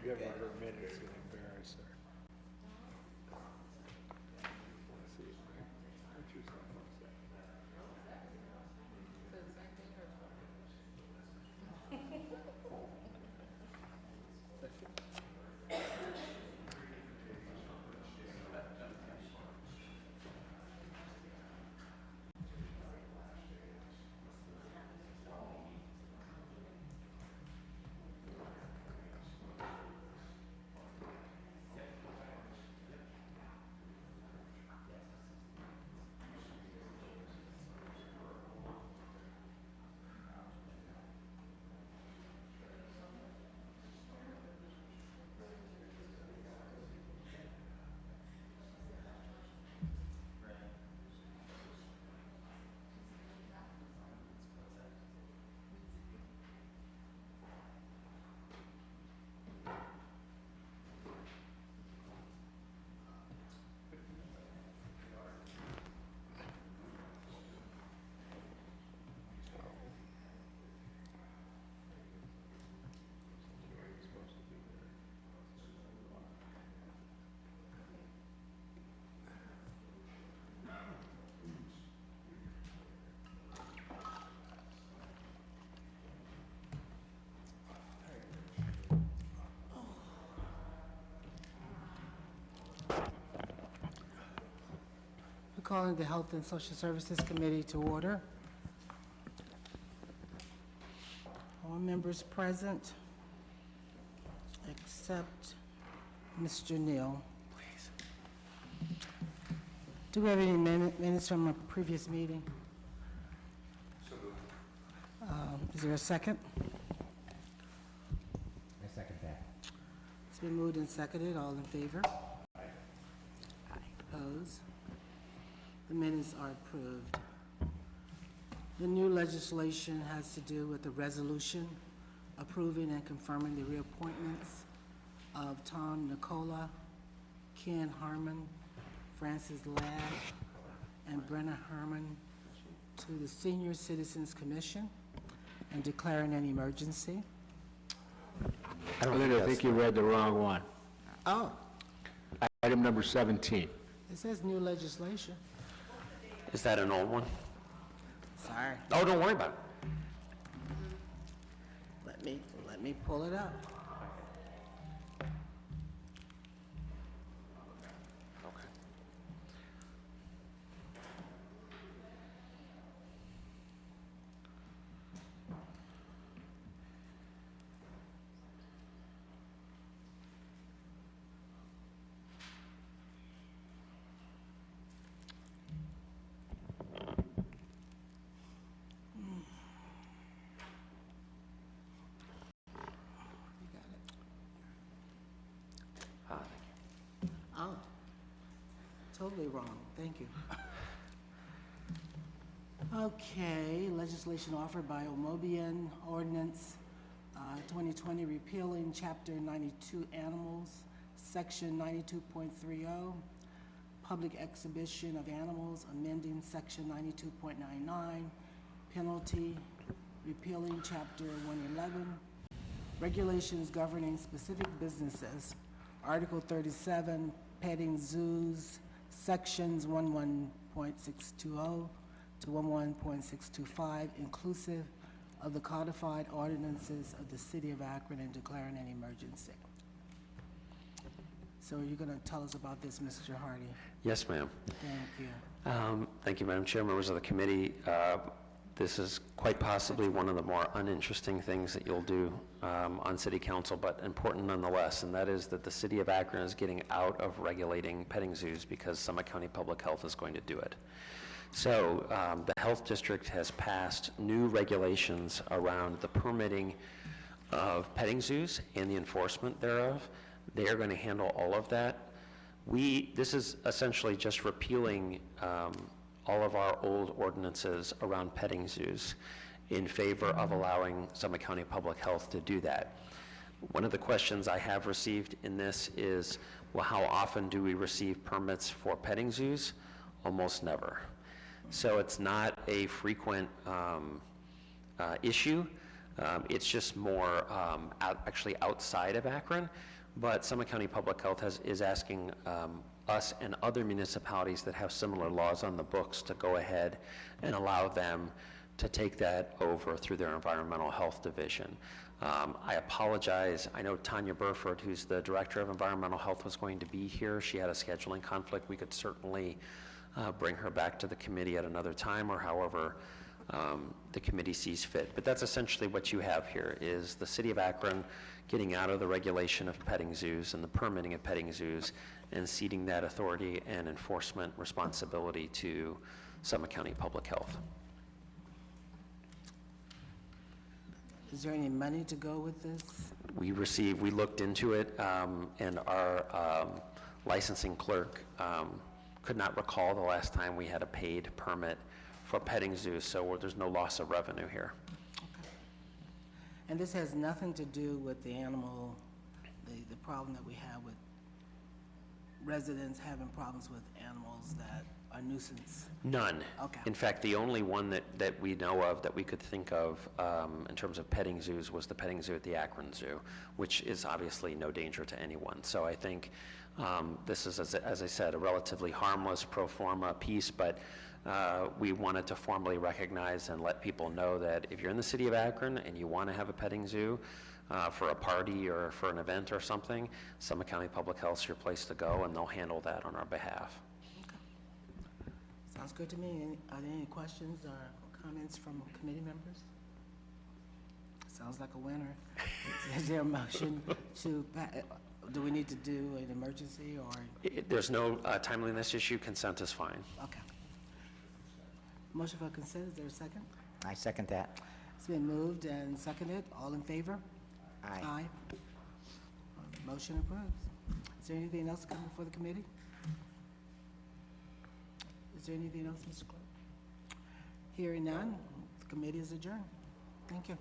give her her minutes and embarrass her. Let's see. What's your son? Calling the Health and Social Services Committee to order. All members present, except Mr. Neal. Please. Do we have any minutes from a previous meeting? Is there a second? I second that. It's been moved and seconded. All in favor? Aye. Opposed? The minutes are approved. The new legislation has to do with the resolution approving and confirming the reappointments of Tom Nicola, Ken Harmon, Francis Ladd, and Brenna Herman to the Senior Citizens Commission and declaring an emergency. I think you read the wrong one. Oh, Item number 17. it says new legislation. Is that an old one? Sorry. Oh, don't worry about it. Let me pull it up. Oh, totally wrong. Thank you. Okay, legislation offered by Omobian Ordinance 2020 repealing Chapter 92 Animals, Section 92.30, Public Exhibition of Animals, amending Section 92.99, Penalty, repealing Chapter 111, Regulations governing specific businesses, Article 37, petting zoos, sections 11.620 to 11.625, inclusive of the codified ordinances of the City of Akron and declaring an emergency. So are you going to tell us about this, Mr. Hardy? Yes, ma'am. Thank you. Thank you, Madam Chair, members of the committee. This is quite possibly one of the more uninteresting things that you'll do on City Council, but important nonetheless, and that is that the City of Akron is getting out of regulating petting zoos because Summit County Public Health is going to do it. So the Health District has passed new regulations around the permitting of petting zoos and the enforcement thereof. They are going to handle all of that. This is essentially just repealing all of our old ordinances around petting zoos in favor of allowing Summit County Public Health to do that. One of the questions I have received in this is, well, how often do we receive permits for petting zoos? Almost never. So it's not a frequent issue. It's just more actually outside of Akron. but Summit County Public Health is asking us and other municipalities that have similar laws on the books to go ahead and allow them to take that over through their environmental health division. I apologize. I know Tanya Burford, who's the Director of Environmental Health, was going to be here. She had a scheduling conflict. We could certainly bring her back to the committee at another time, or however the committee sees fit. But that's essentially what you have here, is the City of Akron getting out of the regulation of petting zoos and the permitting of petting zoos and ceding that authority and enforcement responsibility to Summit County Public Health. Is there any money to go with this? We looked into it, and our licensing clerk could not recall the last time we had a paid permit for petting zoos, so there's no loss of revenue here. Okay. And this has nothing to do with the animal, the problem that we have with residents having problems with animals that are nuisance? None. Okay. In fact, the only one that we know of that we could think of in terms of petting zoos was the petting zoo at the Akron Zoo, which is obviously no danger to anyone. So I think this is, as I said, a relatively harmless pro forma piece, but we wanted to formally recognize and let people know that if you're in the city of Akron and you want to have a petting zoo for a party or for an event or something, Summit County Public Health is your place to go, and they'll handle that on our behalf. Sounds good to me. Are there any questions or comments from committee members? Sounds like a winner. Is there a motion to, do we need to do an emergency or? There's no timeliness issue. Consent is fine. Okay. Motion for consent, is there a second? I second that. It's been moved and seconded. All in favor? Aye. Aye. Motion approved. Is there anything else coming before the committee? Is there anything else, Mr. Clerk? Hearing none, the committee is adjourned. Thank you.